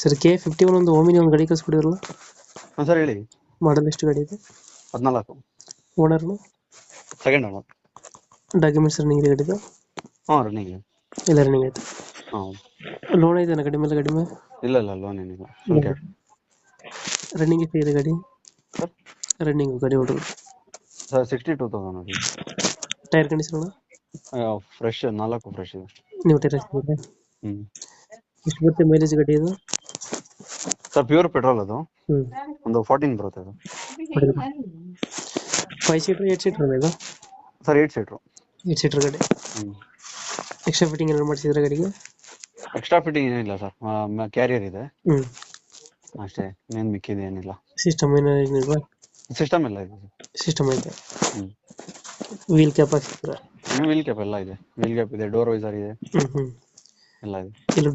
Sir K51 ಒಂದು Omni ಒಂದು ಗಾಡಿ ಕಳಿಸ್ಕೊಡಿರಲ್ಲ, ಹಾಂ ಸರ್ ಹೇಳಿ. ಮಾಡಲ್ ಎಷ್ಟು ಗಾಡಿ ಇದೆ? 14 ಓನರ್ನು ಸೆಕೆಂಡ್ ಓನರ್. ಡಾಕ್ಯುಮೆಂಟ್ಸ್ ರನ್ನಿಂಗ್ ಇದೆ ಗಾಡಿದು? ಹಾಂ ರನ್ನಿಂಗ್. ಎಲ್ಲ ರನ್ನಿಂಗ್ ಆಯ್ತು. ಹಾಂ ಲೋನ್ ಐತೆ ಗಾಡಿ ಮೇಲೆ ಗಾಡಿ ಮೇಲೆ? ಇಲ್ಲ ಲೋನ್ ಏನಿಲ್ಲ. ಓಕೆ ರನ್ನಿಂಗ್ ಎಷ್ಟಿದೆ ಗಾಡಿ? ಸರ್ ರನ್ನಿಂಗ್ ಗಾಡಿ ಹೊಡೋದು ಸರ್ 62,000 ಅದು. ಟೈರ್ ಕಂಡೀಷನ್ ಫ್ರೆಶ್ 4 ಫ್ರೆಶ್ ಇದೆ. ನೀವು ಟೈರ್ ಹಾಕ್ಸಿದ್ರೆ ಹ್ಞೂ ಎಷ್ಟು ಬರುತ್ತೆ ಮೈಲೇಜ್ ಗಾಡಿ ಇದು? ಸರ್ ಪ್ಯೂರ್ ಪೆಟ್ರೋಲ್ ಅದು. ಹ್ಞೂ ಒಂದು 14 ಬರುತ್ತೆ ಅದು. 5 ಸೀಟರ್ 8 ಸೀಟರ್ ಇದು? Sir 8 seater. 8 ಸೀಟರ್ ಗಾಡಿ. ಹ್ಞೂ ಎಕ್ಸ್ಟ್ರಾ ಫಿಟ್ಟಿಂಗ್ ಏನಾದ್ರು ಮಾಡಿಸಿದ್ರೆ ಗಾಡಿಗೆ? ಎಕ್ಸ್ಟ್ರಾ ಫಿಟ್ಟಿಂಗ್ ಏನಿಲ್ಲ ಸರ್, ಕ್ಯಾರಿಯರ್ ಇದೆ ಹ್ಞೂ ಅಷ್ಟೇ, ಇನ್ನೇನು ಮಿಕ್ಕಿದೆ ಏನಿಲ್ಲ. ಸಿಸ್ಟಮ್ ಏನಿಲ್ವಾ? ಸಿಸ್ಟಮ್ ಎಲ್ಲ ಇದೆ ಸರ್. ಸಿಸ್ಟಮ್ ಐತೆ. ಹ್ಞೂ ವೀಲ್ ಕ್ಯಾಪ್ ಹಾಕ್ಸಿದ್ರ? ವೀಲ್ ಕ್ಯಾಪ್ ಎಲ್ಲ ಇದೆ. ವೀಲ್ ಕ್ಯಾಪ್ ಇದೆ, ಡೋರ್ ವೈಸರ್ ಇದೆ, ಹ್ಞೂ ಎಲ್ಲ ಇದೆ. ಇಲ್ಲಿ